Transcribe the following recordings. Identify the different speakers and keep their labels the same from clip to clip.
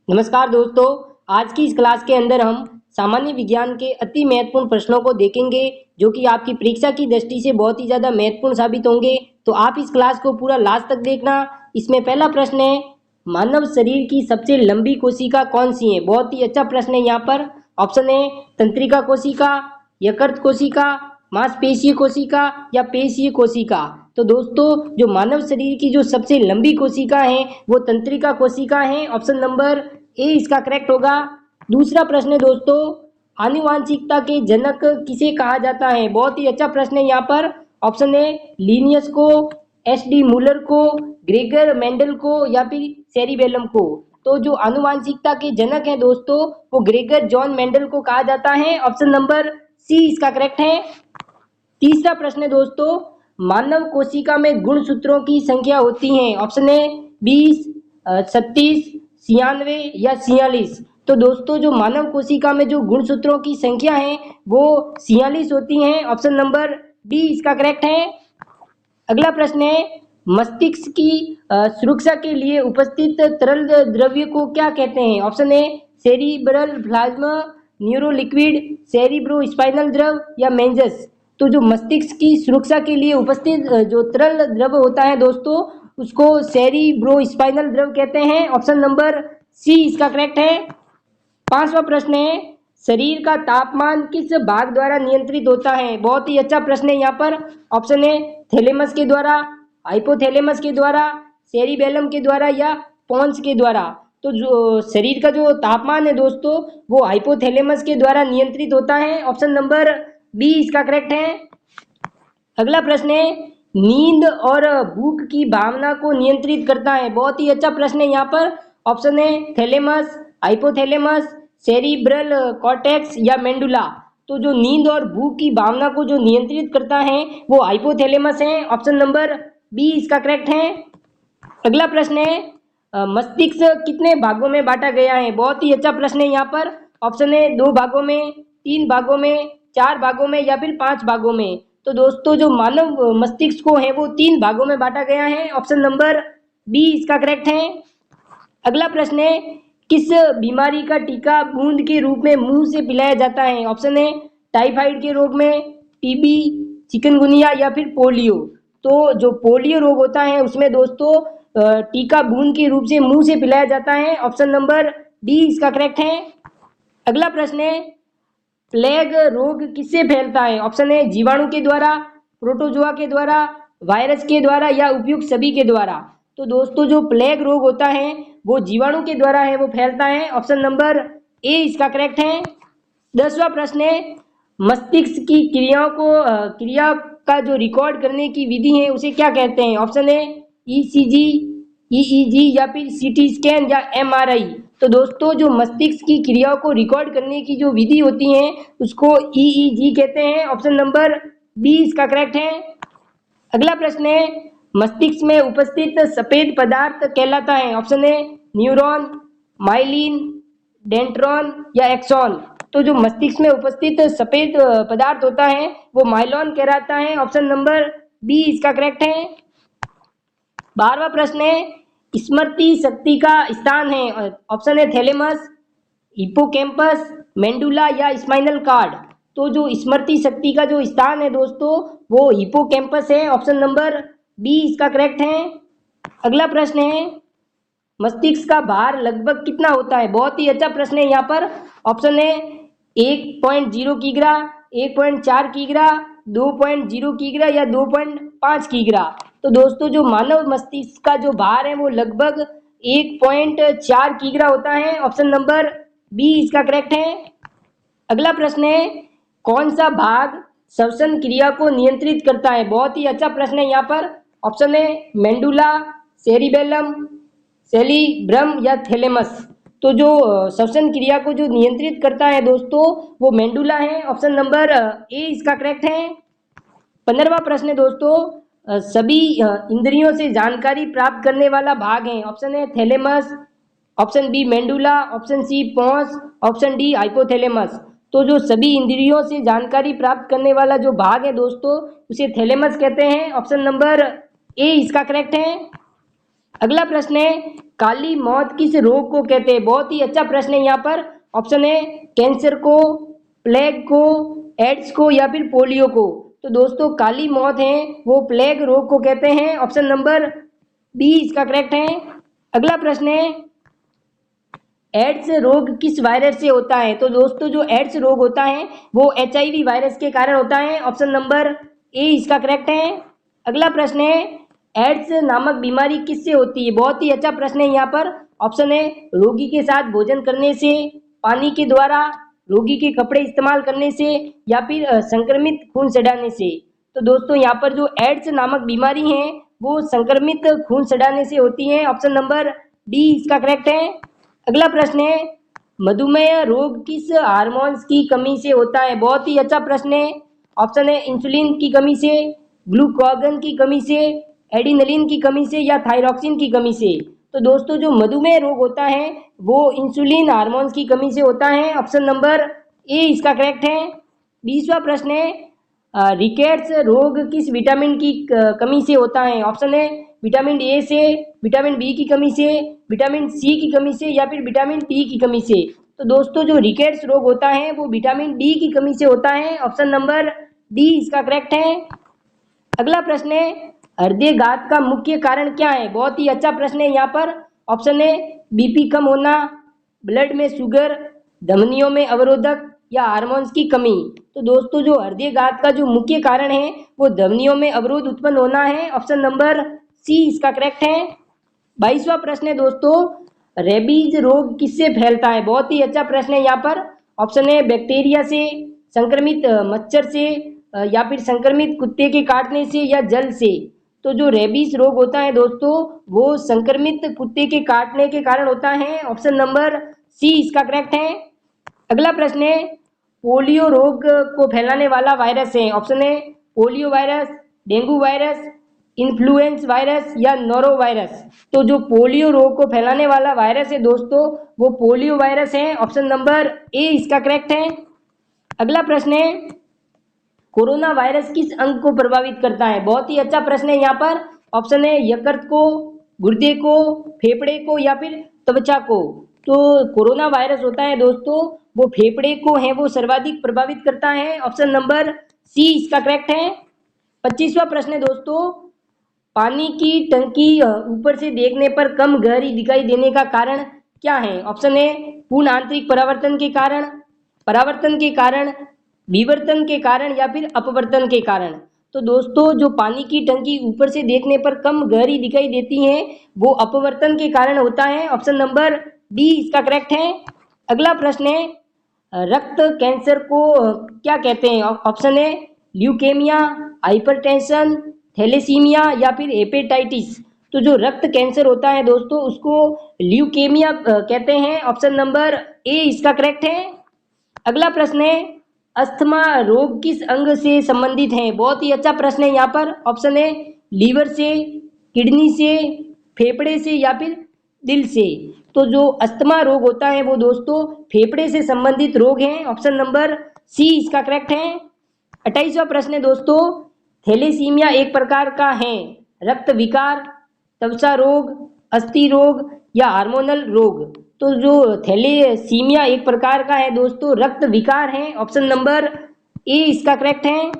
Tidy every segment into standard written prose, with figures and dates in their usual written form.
Speaker 1: नमस्कार दोस्तों, आज की इस क्लास के अंदर हम सामान्य विज्ञान के अति महत्वपूर्ण प्रश्नों को देखेंगे जो कि आपकी परीक्षा की दृष्टि से बहुत ही ज़्यादा महत्वपूर्ण साबित होंगे। तो आप इस क्लास को पूरा लास्ट तक देखना। इसमें पहला प्रश्न है, मानव शरीर की सबसे लंबी कोशिका कौन सी है। बहुत ही अच्छा प्रश्न है यहाँ पर। ऑप्शन है तंत्रिका कोशिका, यकृत कोशिका, मांसपेशीय कोशिका या पेशीय कोशिका। तो दोस्तों, जो मानव शरीर की जो सबसे लंबी कोशिका है वो तंत्रिका कोशिका है। ऑप्शन नंबर ए इसका करेक्ट होगा। दूसरा प्रश्न है दोस्तों, आनुवांशिकता के जनक किसे कहा जाता है। बहुत ही अच्छा प्रश्न है यहाँ पर। ऑप्शन है लीनियस को, एस डी मूलर को, ग्रेगर मेंडल को या फिर सेरिबेलम को। तो जो आनुवांशिकता के जनक हैं दोस्तों, वो ग्रेगर जॉन मेंडल को कहा जाता है। ऑप्शन नंबर सी इसका करेक्ट है। तीसरा प्रश्न है दोस्तों, मानव कोशिका में गुणसूत्रों की संख्या होती है। ऑप्शन है 20, 36, 96 या 46। तो दोस्तों, जो मानव कोशिका में जो गुणसूत्रों की संख्या है वो 46 होती हैं। ऑप्शन नंबर डी इसका करेक्ट है। अगला प्रश्न है, मस्तिष्क की सुरक्षा के लिए उपस्थित तरल द्रव्य को क्या कहते हैं। ऑप्शन है cerebral plasma, neuro liquid, cerebro spinal द्रव या मेंजस। तो जो मस्तिष्क की सुरक्षा के लिए उपस्थित जो तरल द्रव होता है दोस्तों, उसको सेरिब्रो स्पाइनल द्रव कहते हैं। ऑप्शन नंबर सी इसका करेक्ट है। पांचवा प्रश्न है, शरीर का तापमान किस भाग द्वारा नियंत्रित होता है। बहुत ही अच्छा प्रश्न है यहाँ पर। ऑप्शन है थैलेमस के द्वारा, हाइपोथैलेमस के द्वारा, सेरिबेलम के द्वारा या पोन्स के द्वारा। तो जो शरीर का जो तापमान है दोस्तों, वो हाइपोथैलेमस के द्वारा नियंत्रित होता है। ऑप्शन नंबर बी इसका करेक्ट है। अगला प्रश्न है, नींद और भूख की भावना को नियंत्रित करता है। बहुत ही अच्छा प्रश्न है यहाँ पर। ऑप्शन है थैलेमस, हाइपोथैलेमस, सेरिब्रल कॉर्टेक्स या मेंडुला। तो जो नींद और भूख की भावना को जो नियंत्रित करता है वो हाइपोथैलेमस है। ऑप्शन नंबर बी इसका करेक्ट है। अगला प्रश्न है, मस्तिष्क कितने भागों में बांटा गया है। बहुत ही अच्छा प्रश्न है यहाँ पर। ऑप्शन है 2 भागों में, 3 भागों में, 4 भागों में या फिर 5 भागों में। तो दोस्तों, जो मानव मस्तिष्क को है वो 3 भागों में बांटा गया है। ऑप्शन नंबर बी इसका करेक्ट है। अगला प्रश्न है, किस बीमारी का टीका बूंद के रूप में मुंह से पिलाया जाता है। ऑप्शन है टाइफाइड के रोग में, टीबी, चिकनगुनिया या फिर पोलियो। तो जो पोलियो रोग होता है उसमें दोस्तों टीका बूंद के रूप से मुंह से पिलाया जाता है। ऑप्शन नंबर डी इसका करेक्ट है। अगला प्रश्न है, प्लेग रोग किससे फैलता है। ऑप्शन है जीवाणु के द्वारा, प्रोटोजोआ के द्वारा, वायरस के द्वारा या उपयुक्त सभी के द्वारा। तो दोस्तों, जो प्लेग रोग होता है वो जीवाणु के द्वारा है वो फैलता है। ऑप्शन नंबर ए इसका करेक्ट है। 10वां प्रश्न है, मस्तिष्क की क्रिया का जो रिकॉर्ड करने की विधि है उसे क्या कहते हैं। ऑप्शन है ईसीजी, ईईजी या फिर सीटी स्कैन या एमआरआई। तो दोस्तों, जो मस्तिष्क की क्रियाओं को रिकॉर्ड करने की जो विधि होती है उसको ईईजी कहते हैं। ऑप्शन नंबर बी इसका करेक्ट है। अगला प्रश्न है, मस्तिष्क में उपस्थित सफेद पदार्थ कहलाता है। ऑप्शन है न्यूरॉन, माइलिन, डेंड्रॉन या एक्सॉन। तो जो मस्तिष्क में उपस्थित सफेद पदार्थ होता है वो माइलॉन कहलाता है। ऑप्शन नंबर बी इसका करेक्ट है। 12वां प्रश्न है, स्मृति शक्ति का स्थान है। ऑप्शन है थैलेमस, हिप्पोकैम्पस, मेंडुला या स्पाइनल कार्ड। तो जो स्मृति शक्ति का जो स्थान है दोस्तों वो हिप्पोकैम्पस है। ऑप्शन नंबर बी इसका करेक्ट है। अगला प्रश्न है, मस्तिष्क का भार लगभग कितना होता है। बहुत ही अच्छा प्रश्न है यहाँ पर। ऑप्शन है 1.0 किग्रा, 1.4 किग्रा, 2.0 किग्रा या 2.5 किग्रा। तो दोस्तों, जो मानव मस्तिष्क का जो भार है वो लगभग 1.4 किग्रा होता है। ऑप्शन नंबर बी इसका करेक्ट है। अगला प्रश्न है, कौन सा भाग श्वसन क्रिया को नियंत्रित करता है। बहुत ही अच्छा प्रश्न है यहाँ पर। ऑप्शन है मेंडुला, सेरिबेलम, सेरिब्रम या थैलेमस। तो जो श्वसन क्रिया को जो नियंत्रित करता है दोस्तों वो मेंडुला है। ऑप्शन नंबर ए इसका करेक्ट है। 15वां प्रश्न है दोस्तों, सभी इंद्रियों से जानकारी प्राप्त करने वाला भाग है। ऑप्शन है thalamus, option B medulla, option C pons, option D hypothalamus. तो जो सभी इंद्रियों से जानकारी प्राप्त करने वाला जो भाग है दोस्तों उसे थैलेमस कहते हैं। ऑप्शन नंबर ए इसका करेक्ट है। अगला प्रश्न है, काली मौत किस रोग को कहते हैं? बहुत ही अच्छा प्रश्न है यहाँ पर। ऑप्शन है कैंसर को, प्लेग को, एड्स को या फिर पोलियो को। तो दोस्तों काली मौत है वो प्लेग रोग को कहते हैं। ऑप्शन नंबर बी इसका करेक्ट है। अगला प्रश्न है एड्स रोग किस वायरस से होता है? तो दोस्तों जो एड्स रोग होता है वो HIV वायरस के कारण होता है। ऑप्शन नंबर ए इसका करेक्ट है। अगला प्रश्न है एड्स नामक बीमारी किससे होती है? बहुत ही अच्छा प्रश्न है यहाँ पर। ऑप्शन है रोगी के साथ भोजन करने से, पानी के द्वारा, रोगी के कपड़े इस्तेमाल करने से या फिर संक्रमित खून सड़ाने से। तो दोस्तों यहाँ पर जो एड्स नामक बीमारी है वो संक्रमित खून सड़ाने से होती है। ऑप्शन नंबर डी इसका करेक्ट है। अगला प्रश्न है मधुमेह रोग किस हार्मोन्स की कमी से होता है? बहुत ही अच्छा प्रश्न है। ऑप्शन है इंसुलिन की कमी से, ग्लूकागन की कमी से, एडिनलिन की कमी से या थायरॉक्सिन की कमी से। तो दोस्तों जो मधुमेह रोग होता है वो इंसुलिन हार्मोन्स की कमी से होता है। ऑप्शन नंबर ए इसका करेक्ट है। 20वां प्रश्न है रिकेट्स रोग किस विटामिन की कमी से होता है? ऑप्शन है विटामिन ए से, विटामिन बी की कमी से, विटामिन सी की कमी से या फिर विटामिन डी की कमी से। तो दोस्तों जो रिकेट्स रोग होता है वो विटामिन डी की कमी से होता है। ऑप्शन नंबर डी इसका करेक्ट है। अगला प्रश्न है हृदयघात का मुख्य कारण क्या है? बहुत ही अच्छा प्रश्न है यहाँ पर। ऑप्शन है बीपी कम होना, ब्लड में शुगर, धमनियों में अवरोधक या हार्मोन्स की कमी। तो दोस्तों जो हृदयघात का जो मुख्य कारण है वो धमनियों में अवरोध उत्पन्न होना है। ऑप्शन नंबर सी इसका करेक्ट है। 22वां प्रश्न है दोस्तों रेबीज रोग किससे फैलता है? बहुत ही अच्छा प्रश्न है यहाँ पर। ऑप्शन है बैक्टीरिया से, संक्रमित मच्छर से या फिर संक्रमित कुत्ते के काटने से या जल से। तो जो रेबीज रोग होता है दोस्तों वो संक्रमित कुत्ते के काटने के कारण होता है। ऑप्शन नंबर सी इसका करेक्ट है। अगला प्रश्न है पोलियो रोग को फैलाने वाला वायरस है? ऑप्शन है polio virus, dengue virus, influence virus या नोरो वायरस। तो जो पोलियो रोग को फैलाने वाला वायरस है दोस्तों वो पोलियो वायरस है। ऑप्शन नंबर ए इसका करेक्ट है। अगला प्रश्न है कोरोना वायरस किस अंग को प्रभावित करता है? बहुत ही अच्छा प्रश्न है यहाँ पर। ऑप्शन है यकृत को, गुर्दे को, फेफड़े को या फिर त्वचा को। तो कोरोना वायरस होता है दोस्तों वो फेफड़े को है वो सर्वाधिक प्रभावित करता है। ऑप्शन नंबर सी इसका करेक्ट है। 25वां प्रश्न है दोस्तों पानी की टंकी ऊपर से देखने पर कम गहरी दिखाई देने का कारण क्या है? ऑप्शन है पूर्ण आंतरिक परावर्तन के कारण, विवर्तन के कारण या फिर अपवर्तन के कारण। तो दोस्तों जो पानी की टंकी ऊपर से देखने पर कम गहरी दिखाई देती है वो अपवर्तन के कारण होता है। ऑप्शन नंबर डी इसका करेक्ट है। अगला प्रश्न है रक्त कैंसर को क्या कहते हैं? ऑप्शन है ल्यूकेमिया, हाइपरटेंशन, थैलेसीमिया या फिर हेपेटाइटिस। तो जो रक्त कैंसर होता है दोस्तों उसको ल्यूकेमिया कहते हैं। ऑप्शन नंबर ए इसका करेक्ट है। अगला प्रश्न है अस्थमा रोग किस अंग से संबंधित है? बहुत ही अच्छा प्रश्न है यहाँ पर। ऑप्शन है लीवर से, किडनी से, फेफड़े से या फिर दिल से। तो जो अस्थमा रोग होता है वो दोस्तों फेफड़े से संबंधित रोग है। ऑप्शन नंबर सी इसका करेक्ट है। 28वां प्रश्न है दोस्तों थैलेसीमिया एक प्रकार का है रक्त विकार, त्वचा रोग, अस्थि रोग या हार्मोनल रोग। तो जो थैलेसीमिया एक प्रकार का है दोस्तों रक्त विकार है। ऑप्शन नंबर ए इसका करेक्ट है।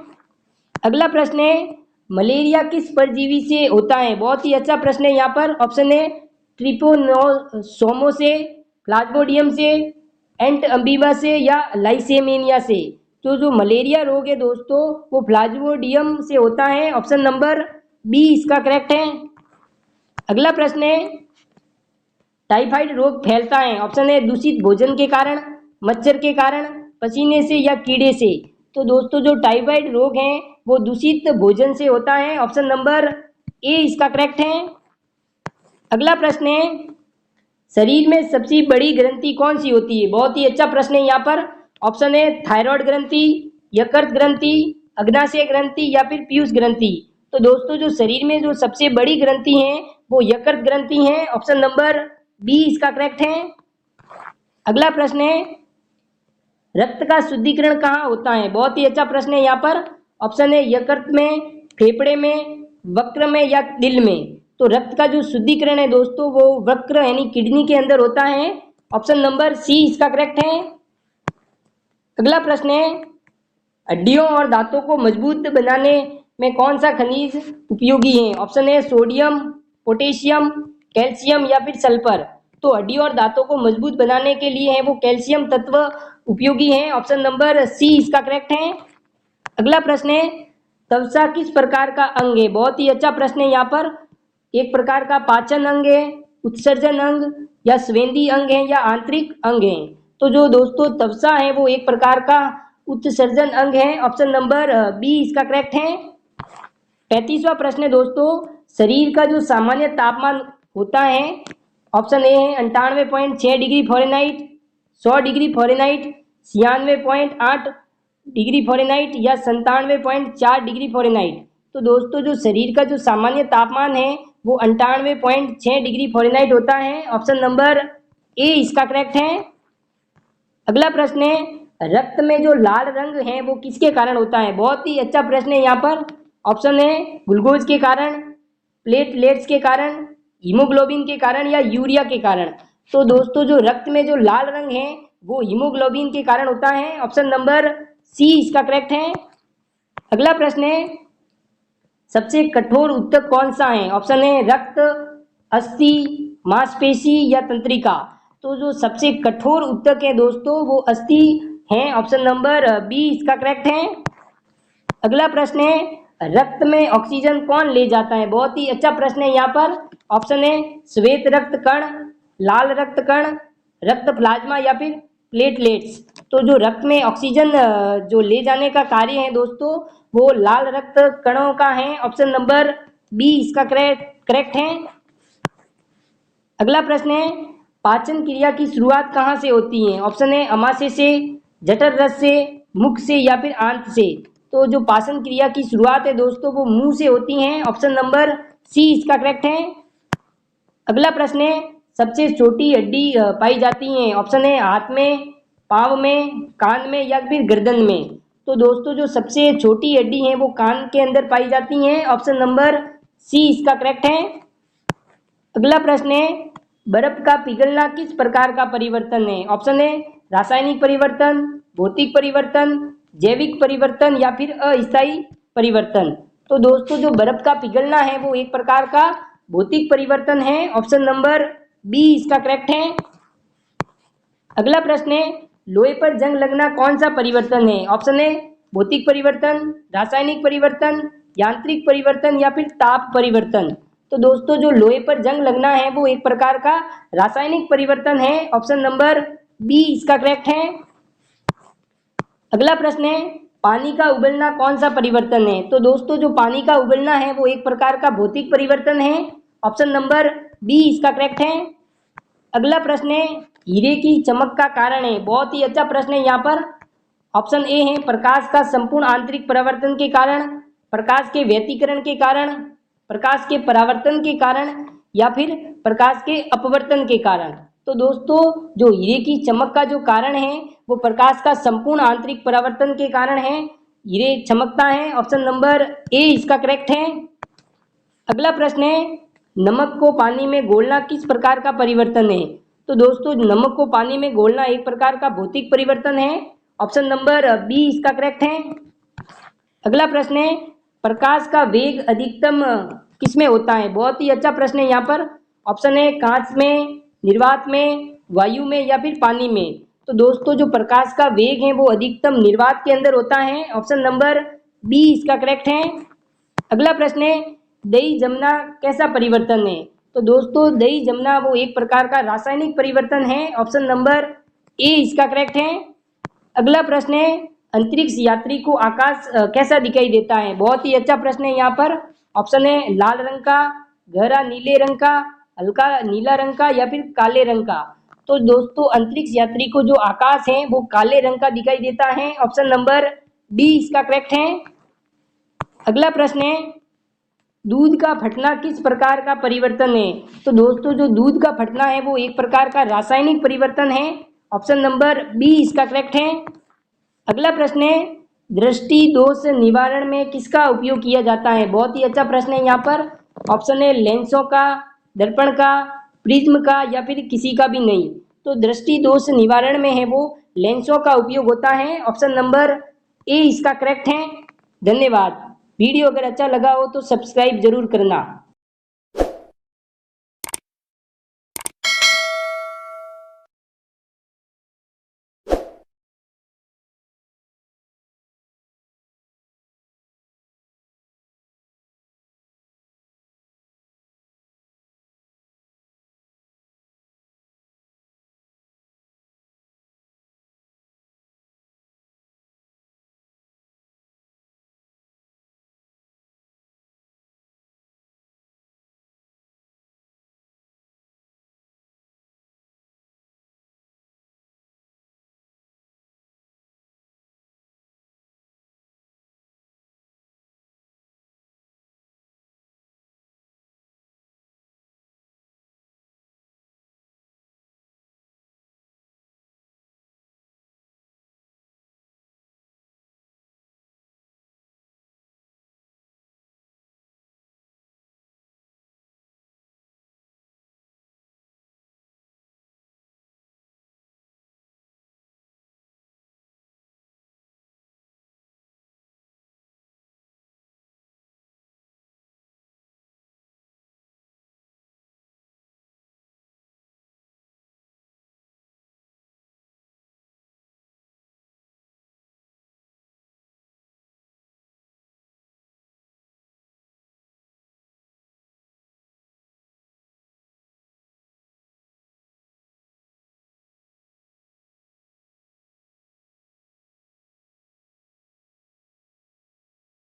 Speaker 1: अगला प्रश्न है मलेरिया किस परजीवी से होता है? बहुत ही अच्छा प्रश्न है यहाँ पर। ऑप्शन है ट्रिपोनोसोमो से, प्लाज्मोडियम से, एंट अम्बीबा से या लाइसेमेनिया से। तो जो मलेरिया रोग है दोस्तों वो प्लाज्मोडियम से होता है। ऑप्शन नंबर बी इसका करेक्ट है। अगला प्रश्न है टाइफाइड रोग फैलता है? ऑप्शन है दूषित भोजन के कारण, मच्छर के कारण, पसीने से या कीड़े से। तो दोस्तों जो टाइफाइड रोग है वो दूषित भोजन से होता है। ऑप्शन नंबर ए इसका करेक्ट है। अगला प्रश्न है शरीर में सबसे बड़ी ग्रंथि कौन सी होती है? बहुत ही अच्छा प्रश्न है यहाँ पर। ऑप्शन है थायराइड ग्रंथि, यकृत ग्रंथि, अग्नाशय ग्रंथि या फिर पीयूष ग्रंथि। तो दोस्तों जो शरीर में जो सबसे बड़ी ग्रंथि है वो यकृत ग्रंथि है। ऑप्शन नंबर बी इसका करेक्ट है। अगला प्रश्न है रक्त का शुद्धिकरण कहाँ होता है? बहुत ही अच्छा प्रश्न है यहाँ पर। ऑप्शन है यकृत में, फेफड़े में, वक्र में या दिल में। तो रक्त का जो शुद्धिकरण है दोस्तों वो वक्र यानी किडनी के अंदर होता है। ऑप्शन नंबर सी इसका करेक्ट है। अगला प्रश्न है, हड्डियों और दांतों को मजबूत बनाने में कौन सा खनिज उपयोगी है? ऑप्शन है सोडियम, पोटेशियम, कैल्शियम या फिर सल्फर। तो हड्डियों और दांतों को मजबूत बनाने के लिए है वो कैल्शियम तत्व उपयोगी है। ऑप्शन नंबर सी इसका करेक्ट है। अगला प्रश्न है, त्वचा किस प्रकार का अंग है? बहुत ही अच्छा प्रश्न है। यहाँ पर एक प्रकार का पाचन अंग है, उत्सर्जन अंग या स्वेदी अंग है या आंतरिक अंग है? तो जो दोस्तों त्वचा है वो एक प्रकार का उत्सर्जन अंग है। ऑप्शन नंबर बी इसका करेक्ट है। 35वां प्रश्न है दोस्तों, शरीर का जो सामान्य तापमान होता है, ऑप्शन ए है 98.6 degree Fahrenheit, 100 degree Fahrenheit, 96.8 degree Fahrenheit या 97.4 डिग्री फ़ारेनहाइट। तो दोस्तों जो शरीर का जो सामान्य तापमान है वो 98.6 डिग्री फ़ारेनहाइट होता है। ऑप्शन नंबर ए इसका करेक्ट है। अगला प्रश्न है, रक्त में जो लाल रंग है वो किसके कारण होता है? बहुत ही अच्छा प्रश्न है। यहाँ पर ऑप्शन है ग्लूकोज के कारण, प्लेटलेट्स के कारण, हीमोग्लोबिन के कारण या यूरिया के कारण। तो दोस्तों जो रक्त में जो लाल रंग है वो हीमोग्लोबिन के कारण होता है। ऑप्शन नंबर सी इसका करेक्ट है। अगला प्रश्न है, सबसे कठोर ऊतक कौन सा है? ऑप्शन है रक्त, अस्थि, मांसपेशी या तंत्रिका। तो जो सबसे कठोर ऊतक है दोस्तों वो अस्थि है। ऑप्शन नंबर बी इसका करेक्ट है। अगला प्रश्न है, रक्त में ऑक्सीजन कौन ले जाता है? बहुत ही अच्छा प्रश्न है। यहाँ पर ऑप्शन है श्वेत रक्त कण, लाल रक्त कण, रक्त प्लाज्मा या फिर प्लेटलेट्स। तो जो रक्त में ऑक्सीजन जो ले जाने का कार्य है दोस्तों वो लाल रक्त कणों का है। ऑप्शन नंबर बी इसका करेक्ट है। अगला प्रश्न है, पाचन क्रिया की शुरुआत कहाँ से होती है? ऑप्शन है अमाशय से, जठर रस से, मुख से या फिर आंत से। तो जो पाचन क्रिया की शुरुआत है दोस्तों वो मुंह से होती है। ऑप्शन नंबर सी इसका करेक्ट है। अगला प्रश्न है, सबसे छोटी हड्डी पाई जाती है? ऑप्शन है हाथ में, पाँव में, कान में या फिर गर्दन में। तो दोस्तों जो सबसे छोटी हड्डी है वो कान के अंदर पाई जाती है। ऑप्शन नंबर सी इसका करेक्ट है। अगला प्रश्न है, बर्फ का पिघलना किस प्रकार का परिवर्तन है? ऑप्शन है रासायनिक परिवर्तन, भौतिक परिवर्तन, जैविक परिवर्तन या फिर अस्थायी परिवर्तन। तो दोस्तों जो बर्फ का पिघलना है वो एक प्रकार का भौतिक परिवर्तन है। ऑप्शन नंबर बी इसका करेक्ट है। अगला प्रश्न है, लोहे पर जंग लगना कौन सा परिवर्तन है? ऑप्शन है भौतिक परिवर्तन, रासायनिक परिवर्तन, यांत्रिक परिवर्तन या फिर ताप परिवर्तन। तो दोस्तों जो लोहे पर जंग लगना है वो एक प्रकार का रासायनिक परिवर्तन है। ऑप्शन नंबर बी इसका करेक्ट है। अगला प्रश्न है, पानी का उबलना कौन सा परिवर्तन है? तो दोस्तों जो पानी का उबलना है वो एक प्रकार का भौतिक परिवर्तन है। ऑप्शन नंबर बी इसका करेक्ट है। अगला प्रश्न है, हीरे की चमक का कारण है? बहुत ही अच्छा प्रश्न है। यहाँ पर ऑप्शन ए है प्रकाश का संपूर्ण आंतरिक परावर्तन के कारण, प्रकाश के व्यतिकरण के कारण, प्रकाश के परावर्तन के कारण या फिर प्रकाश के अपवर्तन के कारण। तो दोस्तों जो हीरे की चमक का जो कारण है वो प्रकाश का संपूर्ण आंतरिक परावर्तन के कारण है, हीरे चमकता है। ऑप्शन नंबर ए इसका करेक्ट है। अगला प्रश्न है, नमक को पानी में घोलना किस प्रकार का परिवर्तन है? तो दोस्तों नमक को पानी में घोलना एक प्रकार का भौतिक परिवर्तन है। ऑप्शन नंबर बी इसका करेक्ट है। अगला प्रश्न है, प्रकाश का वेग अधिकतम किसमें होता है? बहुत ही अच्छा प्रश्न है। यहाँ पर ऑप्शन है कांच में, निर्वात में, वायु में या फिर पानी में। तो दोस्तों जो प्रकाश का वेग है वो अधिकतम निर्वात के अंदर होता है। ऑप्शन नंबर बी इसका करेक्ट है। अगला प्रश्न है, दही जमना कैसा परिवर्तन है? तो दोस्तों दही जमना वो एक प्रकार का रासायनिक परिवर्तन है। ऑप्शन नंबर ए इसका करेक्ट है। अगला प्रश्न है, अंतरिक्ष यात्री को आकाश कैसा दिखाई देता है? बहुत ही अच्छा प्रश्न है। यहाँ पर ऑप्शन है लाल रंग का, गहरा नीले रंग का, हल्का नीला रंग का या फिर काले रंग का। तो दोस्तों अंतरिक्ष यात्री को जो आकाश है वो काले रंग का दिखाई देता है। ऑप्शन नंबर डी इसका करेक्ट है। अगला प्रश्न है, दूध का फटना किस प्रकार का परिवर्तन है? तो दोस्तों जो दूध का फटना है वो एक प्रकार का रासायनिक परिवर्तन है। ऑप्शन नंबर बी इसका करेक्ट है। अगला प्रश्न है, दृष्टि दोष निवारण में किसका उपयोग किया जाता है? बहुत ही अच्छा प्रश्न है। यहाँ पर ऑप्शन है लेंसों का, दर्पण का, प्रिज्म का या फिर किसी का भी नहीं। तो दृष्टि दोष निवारण में है वो लेंसों का उपयोग होता है। ऑप्शन नंबर ए इसका करेक्ट है। धन्यवाद। वीडियो अगर अच्छा लगा हो तो सब्सक्राइब जरूर करना।